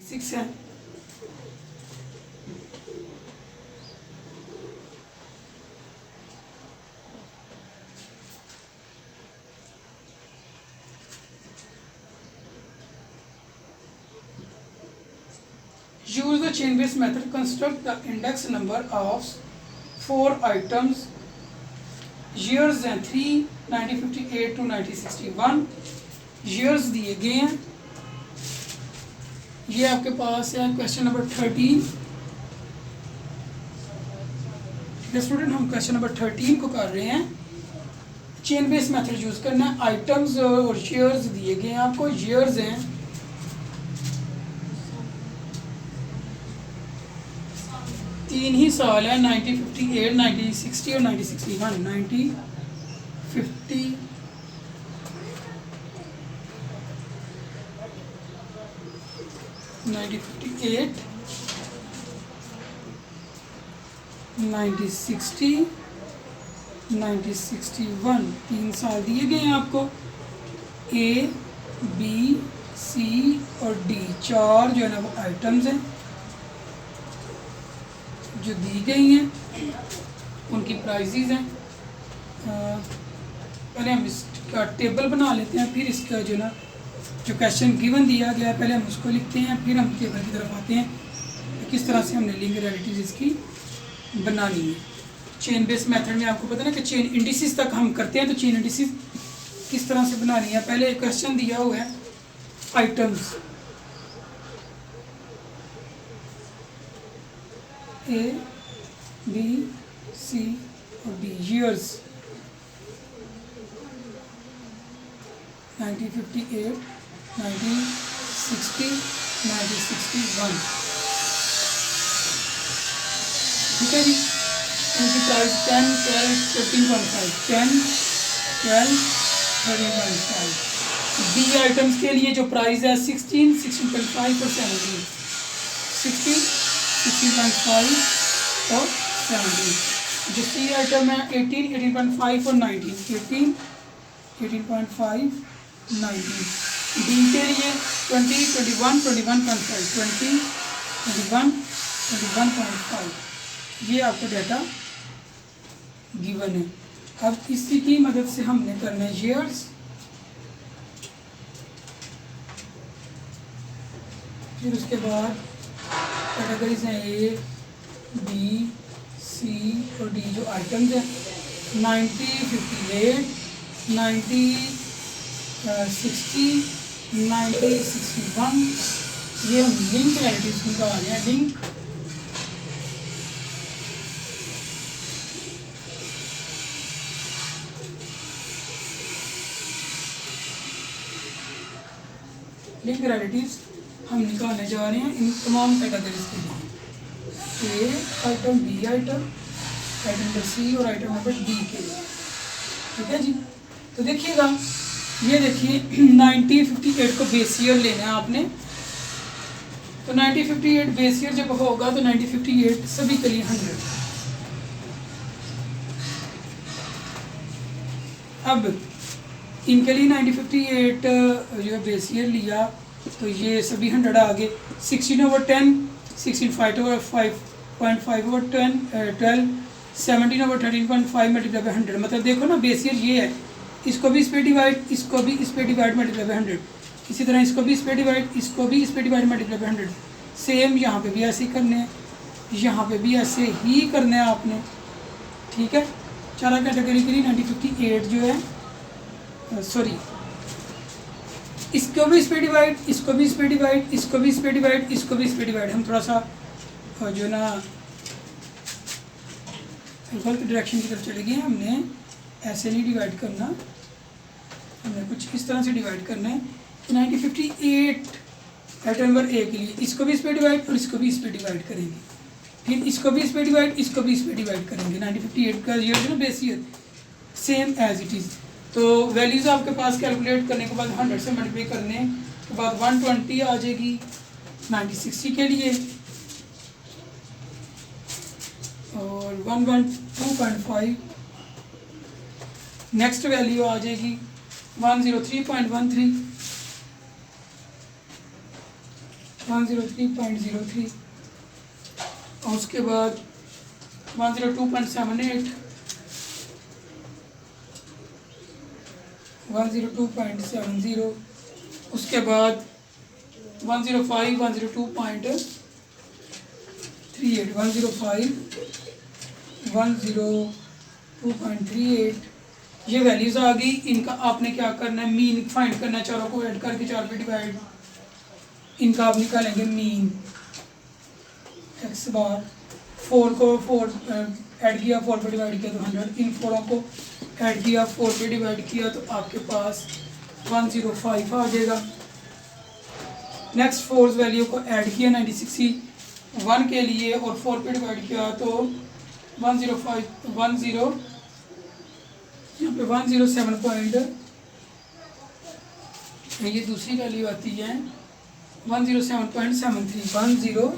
6 है। Use the chain based method to construct the index number of 4 items years and 3 1958 to 1961 years दिए गए हैं। ये आपके पास है क्वेश्चन नंबर 13। स्टूडेंट हम क्वेश्चन नंबर 13 को कर रहे हैं। चेन बेस्ड मेथड यूज करना है। आइटम्स और शेयर्स दिए गए हैं आपको। शेयर्स हैं 3 ही साल है 1958 1960 और 1961। 1958 1960 1961 3 साल दिए गए हैं आपको। ए बी सी और डी 4 जो है ना वो आइटम्स हैं जो दी गई हैं, उनकी प्राइजेज हैं। पहले हम इसका टेबल बना लेते हैं, फिर इसका जो ना जो क्वेश्चन गिवन दिया गया है पहले हम उसको लिखते हैं, फिर हम टेबल की तरफ आते हैं किस तरह से हमने लिंक रिलेटिव्स इसकी बनानी है। चेन बेस्ड मेथड में आपको पता है ना कि चेन इंडिसेस तक हम करते हैं, तो चेन इंडिसेस किस तरह से बनानी है। पहले एक क्वेश्चन दिया हुआ है आइटम्स ए बी सी और डी ईयर्स 1958 1960 1961 ठीक है जी। इनकी प्राइस 10 12 13.5 10 12 13.5। बी आइटम्स के लिए जो प्राइस है 16 16.5 और 17 16 16.5 और 17। जो सी आइटम है 18 18.5 और 19 18 18.5 19। डी के लिए 20 21 21.5 20 21 21.5। ये आपको डाटा गिवन है। अब इसी की मदद से हमने करना है शेयर्स। फिर उसके बाद कैटेगरीज हैं ए बी सी और डी जो आइटम्स हैं 90 58 90 60 90 61। ये हम लिंक रिलेटिव्स निकाल रहे हैं। लिंक लिंक रिलेटिव्स हम निकालने जा रहे हैं इन तमाम कैटेगरीज के लिए। A item B item number C और आइटम नंबर डी के लिए। ठीक है जी। तो देखिएगा ये देखिए 1958 को बेस ईयर लेना है आपने। तो 1958 बेस ईयर जब होगा तो 1958 सभी के लिए 100। अब इनके लिए 1958 जो बेस ईयर लिया तो ये सभी 100 आ गए। 16/10 16/5/5.5/10 12 17/13.5 मल्टीप्लाई बाई 100। मतलब देखो ना बेस ईयर ये है, इसको भी इस पे डिवाइड, इसको भी इस पे डिवाइड मल्टीप्लाई बाई 100। इसी तरह इसको भी इस पे डिवाइड, इसको भी इस पे डिवाइड मल्टीप्लाई बाई 100। सेम यहाँ पे भी ऐसे ही करने हैं, यहाँ पे भी ऐसे ही करना है आपने। ठीक है। 4 कैटेगरी के लिए 1958 जो है सॉरी इसको भी इस पे डिवाइड, इसको भी इस पे डिवाइड, इसको भी इस पे डिवाइड, इसको भी इस पे डिवाइड। हम थोड़ा सा जो ना गलत डायरेक्शन की तरफ चले गए। हमने ऐसे नहीं डिवाइड करना, हमने कुछ इस तरह से डिवाइड करना है। 1958 आइटम नंबर ए के लिए इसको भी इस पे डिवाइड और इसको भी इस पे डिवाइड करेंगे। फिर इसको भी इस पे डिवाइड, इसको भी इस पे डिवाइड करेंगे। 1958 का ईयर जो ना base year same as it is. तो वैल्यूज़ आपके पास कैलकुलेट करने के बाद 100 से मल्टीप्लाई करने के बाद 120 आ जाएगी 1960 के लिए और 112.5। नेक्स्ट वैल्यू आ जाएगी 103.13 103.03, और उसके बाद 102.78, 102.70, उसके बाद 105, 102.38, 105, 102.38, ये वैल्यूज़ आ गई। इनका आपने क्या करना है, मीन फाइंड करना है, चारों को ऐड करके 4 पे डिवाइड, इनका आप निकालेंगे मीन एक्स बार। 4 को 4 ऐड किया, 4 पे डिवाइड किया तो 100, इन 4 को ऐड किया, 4 पे डिवाइड किया तो आपके पास 105 आ जाएगा। नेक्स्ट 4 वैल्यू को ऐड किया 96 के लिए और 4 पे डिवाइड किया तो 105, 10 यहाँ पे 107 पॉइंट, ये दूसरी वैल्यू आती है 107.73, 10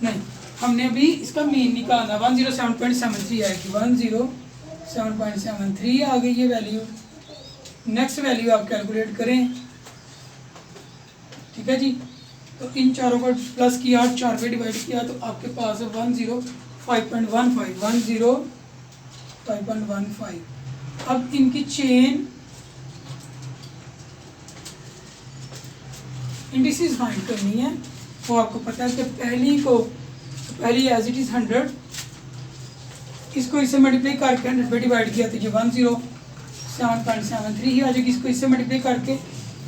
नहीं, हमने अभी इसका मीन निकालना, 107.73 आएगी, 107.73 आ गई ये वैल्यू। नेक्स्ट वैल्यू आप कैलकुलेट करें, ठीक है जी। तो इन चारों को प्लस किया, 4 पे डिवाइड किया तो आपके पास 105.15, 105.15। अब इनकी चेन इंडिसेस फाइंड करनी है। वो आपको पता है कि पहली एज इट इज़ 100, इसको इससे मल्टीप्लाई करके 100 पे डिवाइड किया तो ये 107.73 ही आ जाएगी। इसको इससे मल्टीप्लाई करके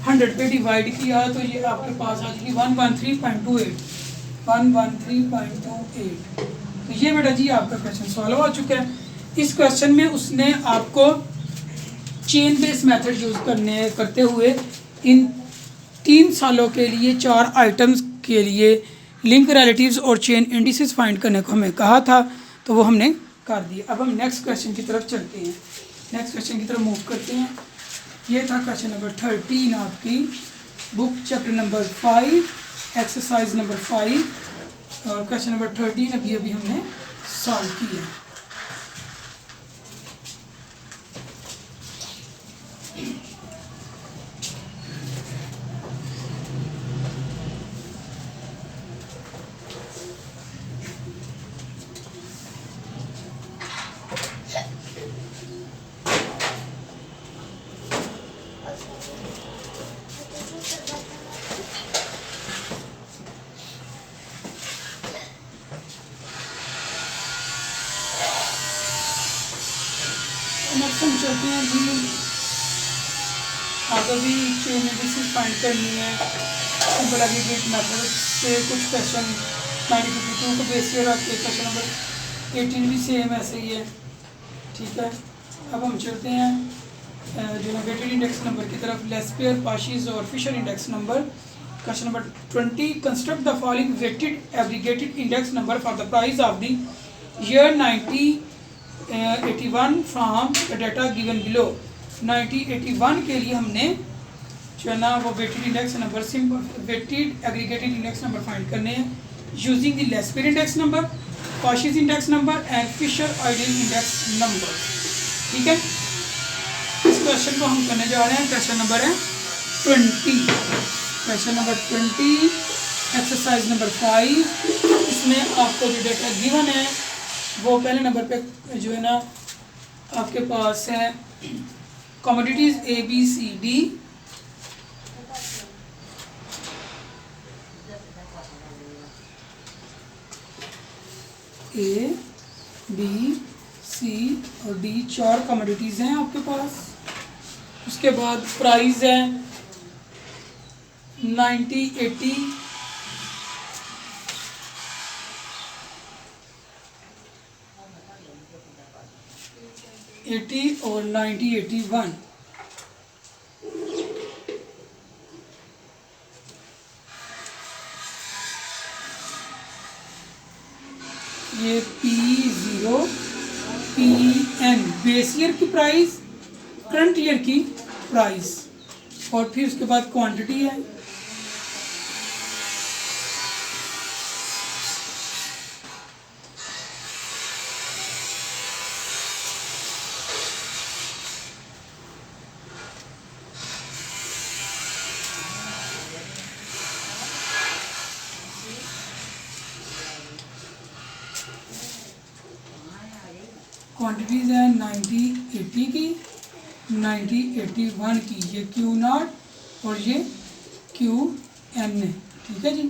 100 पे डिवाइड किया तो ये आपके पास आ जाएगी 113.28, 113.28। तो ये बेटा जी आपका क्वेश्चन सॉल्व हो चुका है। इस क्वेश्चन में उसने आपको चेन बेस मेथड यूज़ करते हुए इन 3 सालों के लिए 4 आइटम्स के लिए लिंक रिलेटिव्स और चेन इंडिसेस फाइंड करने को हमें कहा था, तो वो हमने कर दिया। अब हम नेक्स्ट क्वेश्चन की तरफ चलते हैं, नेक्स्ट क्वेश्चन की तरफ मूव करते हैं। ये था क्वेश्चन नंबर 13 आपकी book chapter number 5 exercise number 5, और क्वेश्चन नंबर 13 अभी हमने सॉल्व किया। नेक्स्ट हम चलते हैं जी, आगे भी चेन इंडिसेस फाइंड करनी है सिंपल एग्रीगेट मेथड से। कुछ क्वेश्चन 1952 को बेस पे रखते हैं, क्वेश्चन नंबर 18 भी सेम ऐसे ही है, ठीक है। अब हम चलते हैं जो है वेटेड इंडेक्स नंबर की तरफ, लेस्पियर, पाशीज और Fisher index number. Question number 20, construct the following weighted aggregated index number for the price of the year 1981 from the data given below. 1981 के लिए हमने जो है ना वो weighted index number, simple weighted aggregated index number find करने हैं using the Laspeyres index number, Paasche's index number and Fisher ideal index number, ठीक है। इस क्वेश्चन को हम करने जा रहे हैं, क्वेश्चन नंबर है 20, क्वेश्चन नंबर 20 एक्सरसाइज नंबर 5। इसमें आपको जो डाटा गिवन है वो पहले नंबर पे जो है ना आपके पास है कमोडिटीज़ ABCD, ABC और D 4 कमोडिटीज़ हैं आपके पास। उसके बाद प्राइस है 90, 80, 80 और 90, 81। ये P0, PN बेस ईयर की प्राइस, करंट ईयर की प्राइस, और फिर उसके बाद क्वांटिटी है। क्वांटिटीज़ हैं 90 80 की, 90 81 की, ये Q0 और ये QN है। ठीक है जी।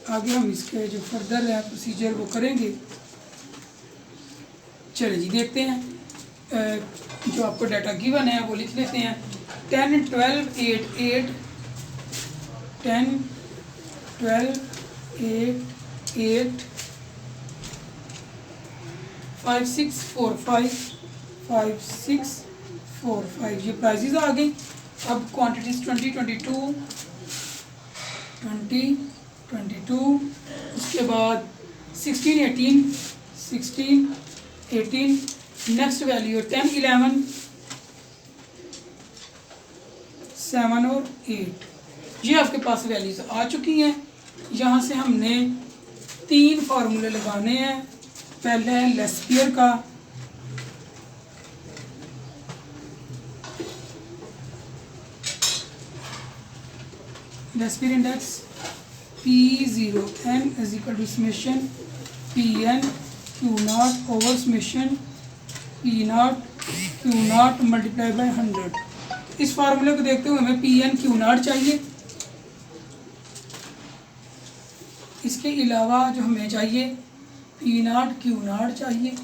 आगे हम इसके जो फर्दर है प्रोसीजर वो करेंगे। चलिए जी देखते हैं। जो आपको डाटा गिवन है वो लिख लेते हैं। 10 12 8 8 10 12 8 8 5 6 4 5 5 6 4 5 ये प्राइजेज आ गई। अब क्वांटिटीज 20 22 20 22, उसके बाद 16 18 16 18, नेक्स्ट वैल्यू 10 11 7 और 8। ये आपके पास वैल्यूज आ चुकी हैं। यहाँ से हमने 3 फार्मूले लगाने हैं। पहले है लेस्पियर का, Laspeyres index P0n is equal to summation Pn Q0 over summation P0 Q0 multiply by 100। इस फार्मूले को देखते हुए हमें Pn Q0 चाहिए। इसके अलावा जो हमें चाहिए P0 Q0 चाहिए।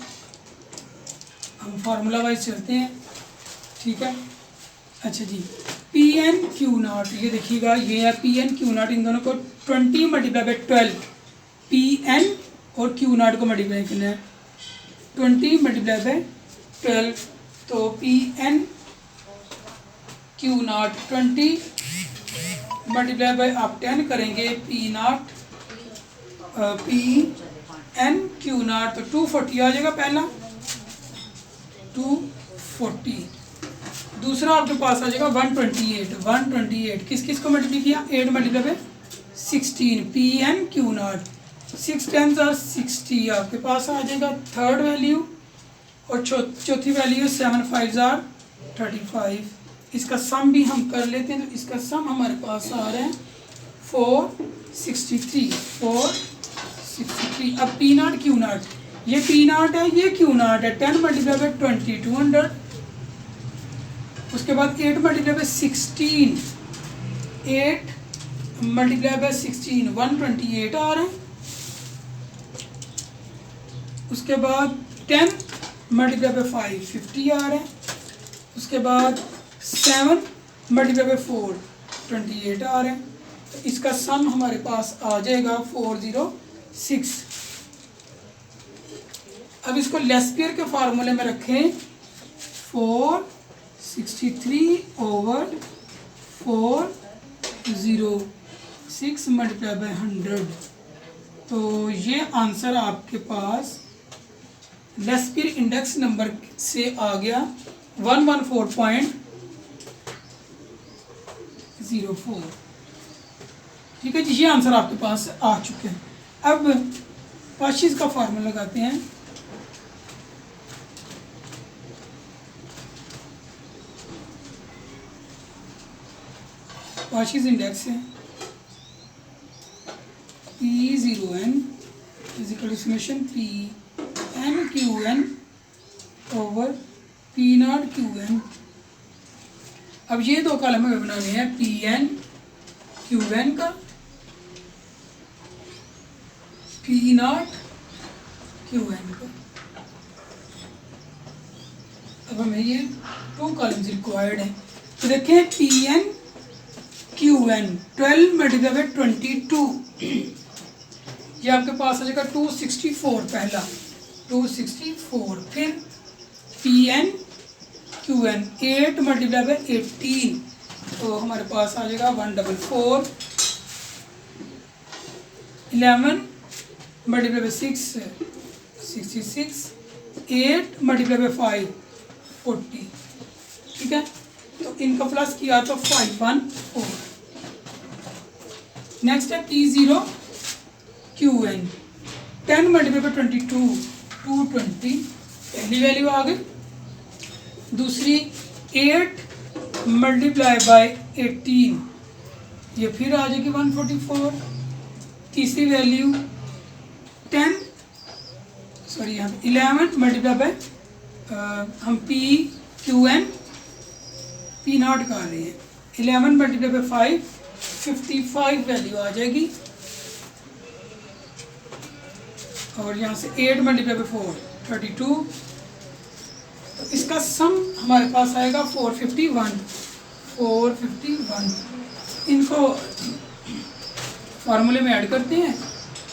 हम फार्मूला वाइज चलते हैं। ठीक है। अच्छा जी, Pn Q0 ये देखिएगा, ये है Pn Q0। इन दोनों को 20 मल्टीप्लाई बाई 12, Pn और Q0 को मल्टीप्लाई करना है 20 मल्टीप्लाई बाई 12। तो Pn Q0 20 मल्टीप्लाई बाई आप 10 करेंगे P0 Pn Q0 तो 240 आ जाएगा पहला 240। दूसरा आपके पास आ जाएगा 128 किस किस को मल्टीप्लाई किया 8 multiply by 16 Pn Q0 6 10s are 60 आपके पास आ जाएगा थर्ड वैल्यू। और चौथी वैल्यू 7 5s are 35। इसका सम भी हम कर लेते हैं। तो इसका सम हमारे पास आ रहा है 463 463। अब P0 Q0, ये P0 है ये Q0 है। 10 मल्टीप्लाई बाई 20 200। उसके बाद 8 मल्टीप्लाई बाई 16 8 मल्टीप्लाई बाई 16 128 आ रहे हैं। उसके बाद 10 मल्टीप्लाई बाई 5 50 आ रहे हैं। उसके बाद 7 मल्टीप्लाई बाई 4 28 आ रहे हैं। तो इसका सम हमारे पास आ जाएगा 406। अब इसको लेस्पियर के फार्मूले में रखें 463 ओवर 406 मल्टीप्लाई बाई 100। तो ये आंसर आपके पास लेस्पियर इंडेक्स नंबर से आ गया 114.04। ठीक है जी, ये आंसर आपके पास आ चुके हैं। अब पाशीज का फार्मूला लगाते हैं। पाशीज इंडेक्स है P0n is equal to summation Pn Qn over P0 Qn। अब ये दो कॉलम हमें बनाने हैं Pn Qn का, P0 Qn का। अब हमें ये 2 कॉलम्स रिक्वायर्ड हैं। तो देखें Pn Qn 12 मल्टीप्लाई बाई 22 ये आपके पास आ जाएगा 264 पहला 264। फिर Pn Qn 8 मल्टीप्लाई बाई 18 तो हमारे पास आ जाएगा 144। 11 मल्टीप्लाई बाई 6 66। 8 multiply by 5 40। ठीक है। तो इनका प्लस किया तो 514। नेक्स्ट है P0 Qn 10 मल्टीप्लाई बाई 22 220 पहली वैल्यू आ गई। दूसरी 8 मल्टीप्लाई बाई 18 ये फिर आ जाएगी 144। तीसरी वैल्यू 10 सॉरी यहाँ पे 11 मल्टीप्लाई बाय हम P Q N P nought कर रहे हैं। 11 मल्टीप्लाई बाय 55 वैल्यू आ जाएगी। और यहाँ से 8 मल्टीप्लाई बाय 4 32। तो इसका सम हमारे पास आएगा 451। इनको फार्मूले में ऐड करते हैं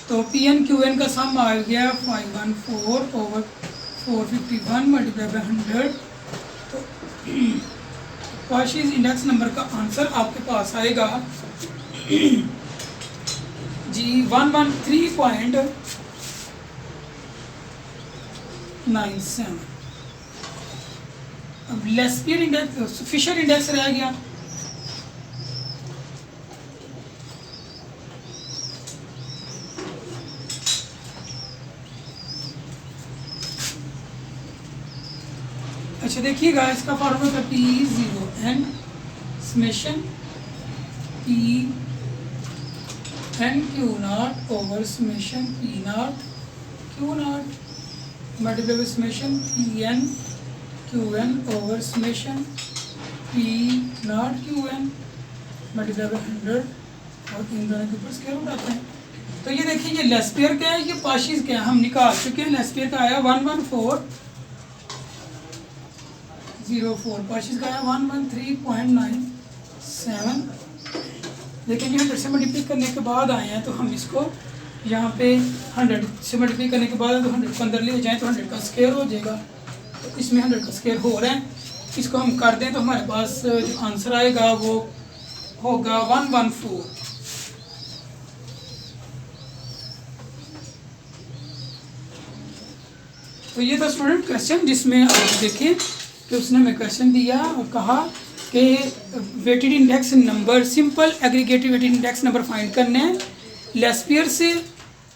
तो पी एन क्यू एन का सम आ गया 514 ओवर 451 मल्टीप्लाई बाय 100। तो पार्शियल इंडेक्स नंबर का आंसर आपके पास आएगा जी 113.97। अब लेस्पियर इंडेक्स फिशर इंडेक्स रह गया। अच्छा देखिएगा इसका फॉर्मूला था P0 summation P n Q not over summation P not Q not multiply by summation P n Q n over summation P not Q n multiply by 100। और इन दोनों के ऊपर स्क्वायर उठाते हैं। तो ये देखिए ये लेस्पियर क्या है, ये पार्शियल क्या है, हम निकाल चुके हैं। लेस्पियर का आया 11404, पार्शियल का आया 113.97। लेकिन ये 100 से मल्टीप्लाई करने के बाद आए हैं तो हम इसको यहाँ पे 100 से मल्टीप्लाई करने के बाद तो 100 को अंदर ले जाएँ तो 100 का स्क्वायर हो जाएगा। तो इसमें 100 का स्क्वायर हो रहा है, इसको हम कर दें तो हमारे पास जो आंसर आएगा वो होगा 114। तो ये था स्टूडेंट क्वेश्चन जिसमें आप देखिए कि उसने हमें क्वेश्चन दिया और कहा कि weighted index number, simple aggregated weighted index number find करने हैं लेस्पियर से,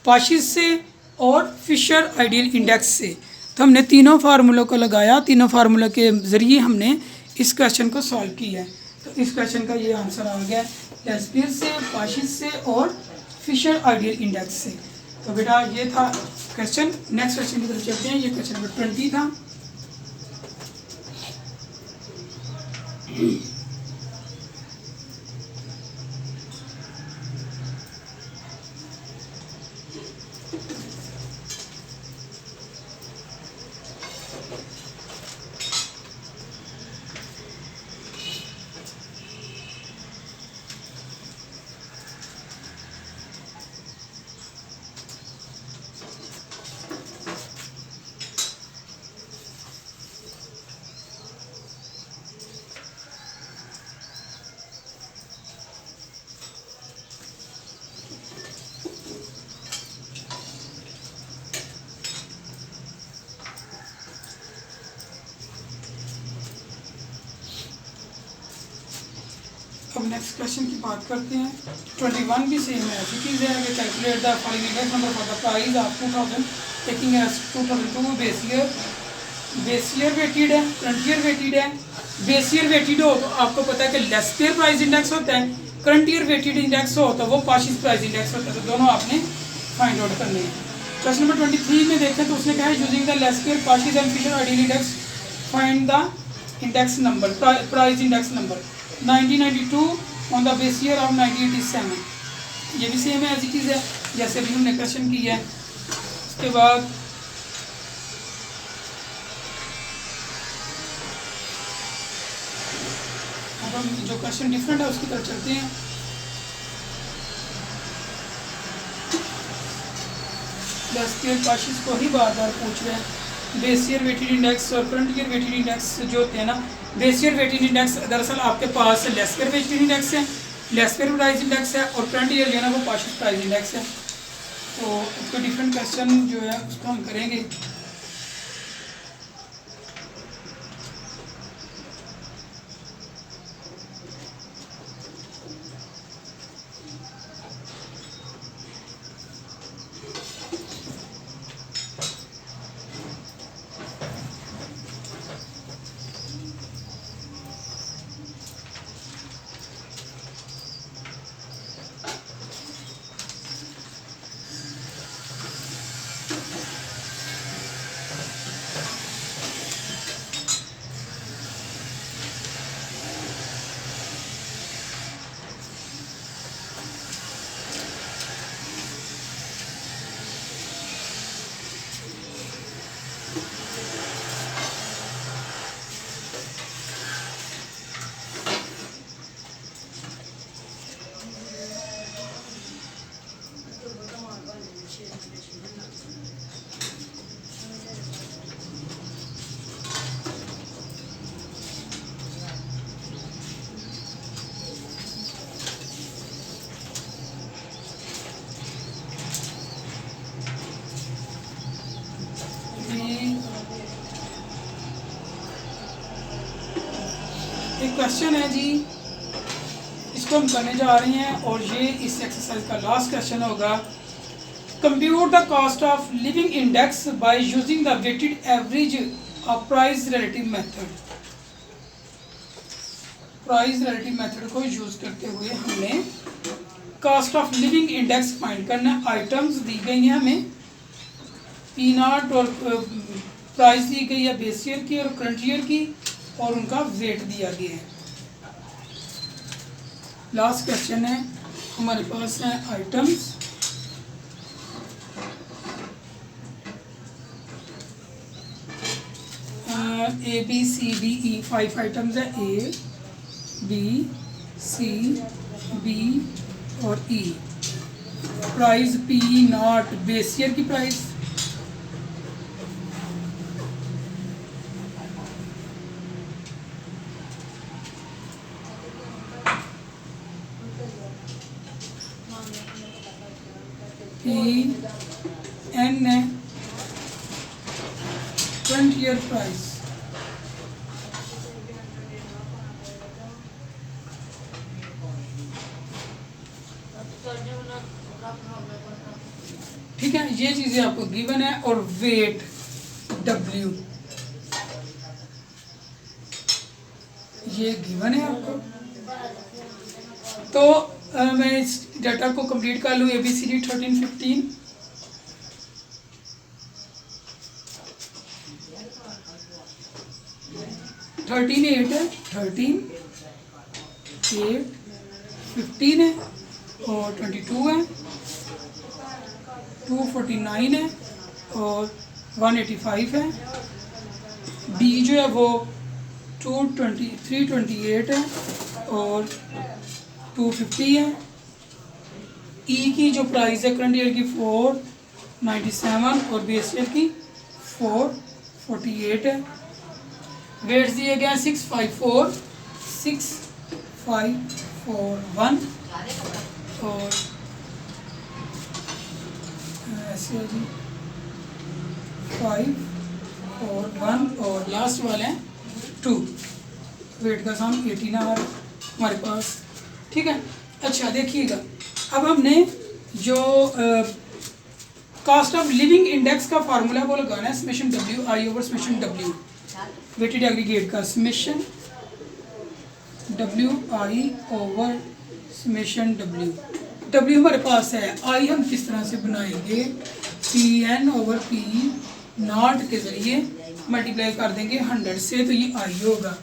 पार्शियल से और फिशर आइडियल इंडेक्स से। तो हमने तीनों फार्मूलों को लगाया, तीनों फार्मूला के ज़रिए हमने इस क्वेश्चन को सॉल्व किया है। तो इस क्वेश्चन का ये आंसर आ गया लेस्पियर से, पार्शियल से और फिशर आइडियल इंडेक्स से। तो बेटा ये था क्वेश्चन। नेक्स्ट क्वेश्चन की तरफ चलते हैं। ये क्वेश्चन नंबर 20 था। अब नेक्स्ट क्वेश्चन की बात करते हैं। 21 भी सेम है, ऐसी चीज़ है कि calculate the following index number for the price of 2000 taking as 2002 base year weighted है, करंट ईयर वेटेड है। बेस ईयर वेटेड हो तो आपको पता है कि लेस्पियर प्राइस इंडेक्स होता है, करंट ईयर वेटेड इंडेक्स हो तो वो पार्शियल प्राइस इंडेक्स होता है। तो दोनों आपने फाइंड आउट करने हैं। क्वेश्चन नंबर 23 में देखें तो उसने कहा है using the Laspeyres partial and Fisher ideal index find the index number, price index number 1992 on the base year of 1987। ये भी सेम है, ऐसी चीज़ है जैसे भी हमने क्वेश्चन किया है। उसके बाद अब हम जो क्वेश्चन डिफरेंट है उसकी तरफ चलते हैं। लेस्पियर पार्शियल को ही बार बार पूछ रहे हैं। बेस ईयर वेटेड इंडेक्स और करंट ईयर वेटेड इंडेक्स जो होते हैं ना, बेस ईयर वेटेड इंडेक्स दरअसल आपके पास लेस्पियर वेटेड इंडेक्स है, लेस्पियर प्राइस इंडेक्स है, और करंट ईयर जो है ना वो पार्शियल प्राइस इंडेक्स है। तो उसको डिफरेंट क्वेश्चन जो है उसको हम करेंगे। एक क्वेश्चन है जी, इसको हम करने जा रहे हैं और ये इस एक्सरसाइज का लास्ट क्वेश्चन होगा। Compute the cost of living index by using the weighted average of price relative method. Price relative method को यूज करते हुए हमने cost of living index find करना है। आइटम्स दी गई हैं हमें, पी नॉट और प्राइस दी गई है बेस ईयर की और करंट ईयर की, और उनका वेट दिया गया है। लास्ट क्वेश्चन है हमारे पास है items, A B C D E 5 items है, ए बी सी बी और E. Price P not base year की प्राइस, पी एन है करंट ईयर प्राइस, ठीक है। ये चीजें आपको गिवन है। और वेट डब्ल्यू ये गिवन है आपको। तो मैं इस डाटा को कंप्लीट कर लूँ। ABCD 13 15 13 8 है, 13 8 15 है और 22 है, 249 है और 185 है। डी जो है वो 328 है और 250 है। ई की जो प्राइस है करंट ईयर की 497 और बेस ईयर की 448 है। वेट्स दिए गए हैं 654 6541 और ऐसे है जी 5 और 1 और लास्ट वाले हैं 2। वेट का सम 18 आवर हमारे पास, ठीक है। अच्छा देखिएगा, अब हमने जो कॉस्ट ऑफ लिविंग इंडेक्स का फार्मूला वो लगाना है summation W I over summation W, weighted aggregate का summation W I over summation W. W हमारे पास है, आई हम किस तरह से बनाएंगे, P N over P not के जरिए मल्टीप्लाई कर देंगे 100 से, तो ये आई होगा।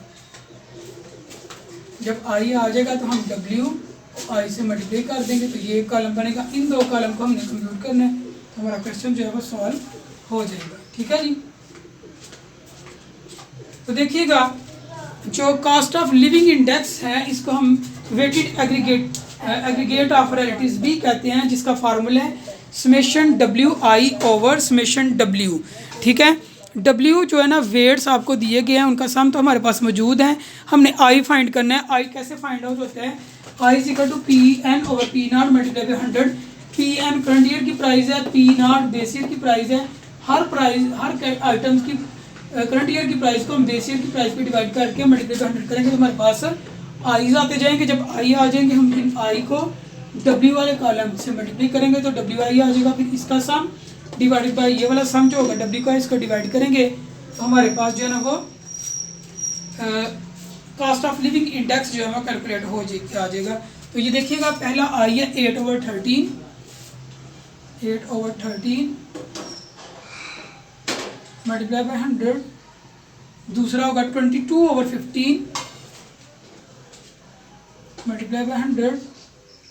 जब आई आ जाएगा तो हम डब्ल्यू आई से मल्टीप्लाई कर देंगे, तो ये कॉलम बनेगा। इन दो कॉलम को हमने कंप्यूट करना है, तो हमारा क्वेश्चन जो है वो सॉल्व हो जाएगा, ठीक है जी। तो देखिएगा, जो कॉस्ट ऑफ लिविंग इंडेक्स है इसको हम वेटेड एग्रीगेट ऑफ रिलेटिव्स भी कहते हैं, जिसका फार्मूला है summation W I over summation W, ठीक है। डब्ल्यू जो है ना वेट्स आपको दिए गए हैं, उनका सम तो हमारे पास मौजूद है। हमने आई फाइंड करना है। आई कैसे फाइंड आउट होता है, I is equal to P N over P not multiply by 100। P N current year की प्राइस है, पी नॉट बेस ईयर की प्राइस है। हर आइटम्स की करंट ईयर की प्राइस को हम बेस ईयर की प्राइस पे डिवाइड करके मल्टीप्लाई बाई 100 करेंगे, तो हमारे पास आईज आते जाएंगे। जब आई आ जाएंगे हम इन आई को डब्ल्यू वाले कॉलम से मल्टीप्लाई करेंगे तो डब्ल्यू आई आ जाएगा। फिर इसका सम डिवाइडेड बाई ये वाला सम जो होगा डब्ल्यू का, इसको डिवाइड करेंगे तो हमारे पास जो है ना वो कॉस्ट ऑफ लिविंग इंडेक्स जो है वो कैलकुलेट हो आ जाएगा। तो ये देखिएगा, पहला आई है 8/13 मल्टीप्लाई बाई 100। दूसरा होगा 22/15 मल्टीप्लाई बाई 100।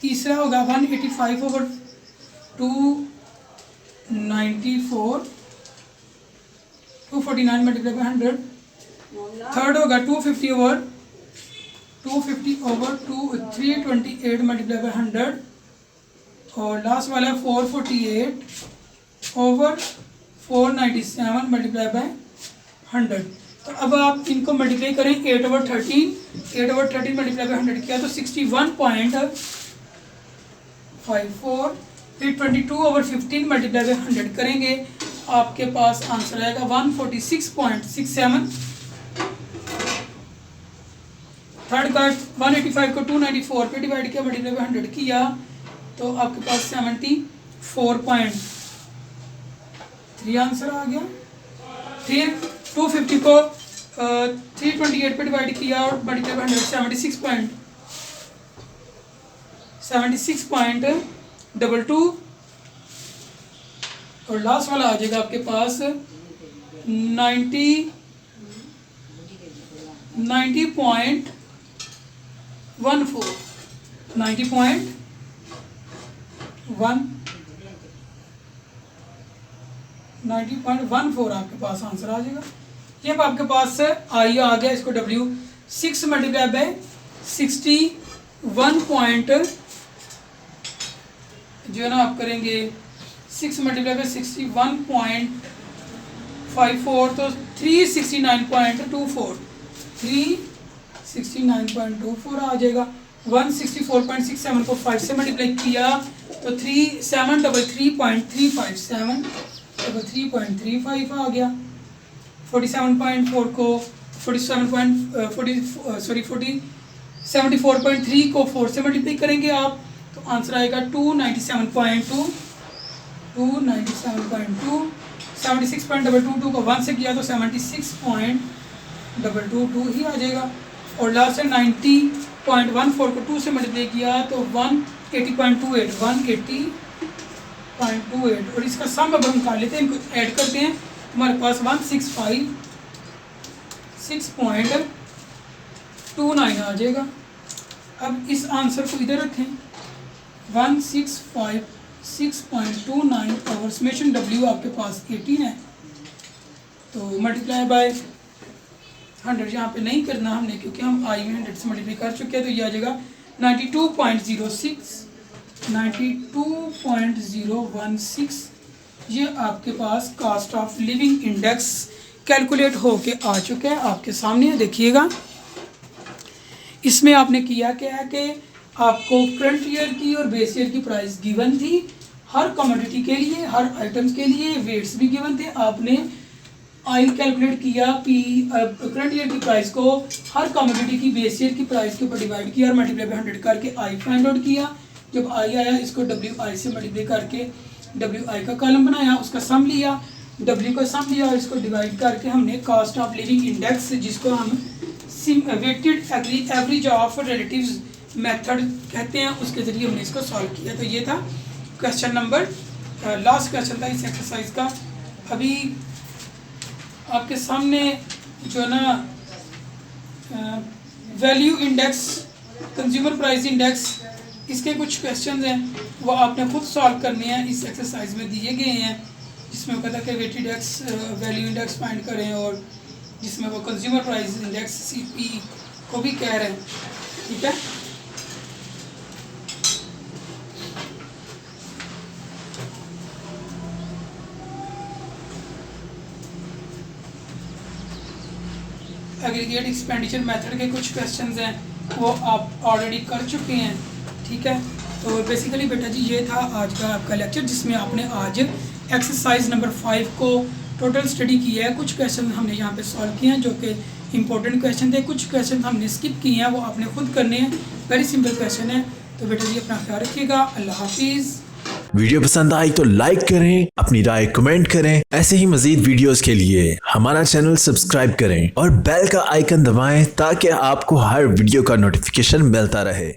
तीसरा होगा 185/294 249 मल्टीप्लाई बाई 100। थर्ड होगा 250/328 मल्टीप्लाई बाई 100। और लास्ट वाला है 448/497 मल्टीप्लाई बाई 100। तो अब आप इनको मल्टीप्लाई करें 8/13 मल्टीप्लाई बाई 100 किया तो 61.54। फिर 22/15 मल्टीप्लाई बाई 100 करेंगे, आपके पास आंसर आएगा 146.67। थर्ड का 185 को 294 पे डिवाइड किया, मल्टीप्लाई बाय 100 किया तो आपके पास 74.3 आंसर आ गया। फिर 250 को 328 पे डिवाइड किया और मल्टीप्लाई बाय 100 76.22 और लास्ट वाला आ जाएगा आपके पास 90.14 90.14 आपके पास आंसर आ जाएगा। ये अब आपके पास आई आ गया, इसको W 6 मल्टीप्लाई बाय 61 पॉइंट जो है ना आप करेंगे 6 मल्टीप्लाई बाय 61.54 तो 369.24 369.24 आ जाएगा। 164.67 को 5 से मल्टीप्लाई किया तो 3733.357 आ गया। 47.4 को 74.3 को 4 से मल्टीप्लाई करेंगे आप तो आंसर आएगा 297.2 76.22 को 1 से किया तो 76.22 ही आ जाएगा। और लास्ट है 90.14 को 2 से मल्टीप्लाई किया तो 180.28 और इसका सम अब हम निकाल लेते हैं, इनको ऐड करते हैं। हमारे पास 165.6.29 आ जाएगा। अब इस आंसर को इधर रखें 165.6.29 और समेशन W आपके पास 18 है तो मल्टीप्लाई बाय 100 यहाँ पे नहीं करना हमने क्योंकि हम आई में 100 से मल्टीप्लाई कर चुके हैं तो ये आ जाएगा 92.016 ये आपके पास cost of living index calculate होके आ चुका है आपके सामने। देखिएगा इसमें आपने किया क्या है कि आपको करंट ईयर की और बेस ईयर की प्राइस गिवन थी, हर कमोडिटी के लिए हर आइटम्स के लिए वेट्स भी गिवन थे। आपने आई कैलकुलेट किया करंट ईयर की प्राइस को हर कमोडिटी की बेस ईयर की प्राइस के ऊपर डिवाइड किया और मल्टीप्लाई बाय 100 करके आई फाइंड आउट किया। जब आई आया इसको डब्ल्यू आई से मल्टीप्लाई करके डब्ल्यू आई का कॉलम बनाया, उसका सम लिया, डब्ल्यू का सम लिया और इसको डिवाइड करके हमने कॉस्ट ऑफ लिविंग इंडेक्स जिसको हम weighted average of relatives method कहते हैं उसके ज़रिए हमने इसको सॉल्व किया। तो ये था क्वेश्चन नंबर लास्ट क्वेश्चन था इस एक्सरसाइज का। अभी आपके सामने जो ना value index consumer price index इसके कुछ क्वेश्चंस हैं वो आपने खुद सॉल्व करने हैं, इस एक्सरसाइज में दिए गए हैं जिसमें वो कहता है कि weighted X value index find करें और जिसमें वो कंज्यूमर प्राइस इंडेक्स CP को भी कह रहे हैं। ठीक है, एग्रीगेट एक्सपेंडिचर मेथड के कुछ क्वेश्चंस हैं वो आप ऑलरेडी कर चुके हैं। ठीक है, तो बेसिकली बेटा जी ये था आज का आपका लेक्चर जिसमें आपने आज एक्सरसाइज नंबर 5 को टोटल स्टडी किया है। कुछ क्वेश्चन हमने यहाँ पे सॉल्व किए हैं जो कि इंपॉर्टेंट क्वेश्चन थे, कुछ क्वेश्चन हमने स्किप किए हैं वो आपने खुद करने हैं, वेरी सिंपल क्वेश्चन है। तो बेटा जी अपना ख्याल रखिएगा, अल्लाह हाफिज़। वीडियो पसंद आई तो लाइक करें, अपनी राय कमेंट करें। ऐसे ही मजीद वीडियोस के लिए हमारा चैनल सब्सक्राइब करें और बेल का आइकन दबाएं ताकि आपको हर वीडियो का नोटिफिकेशन मिलता रहे।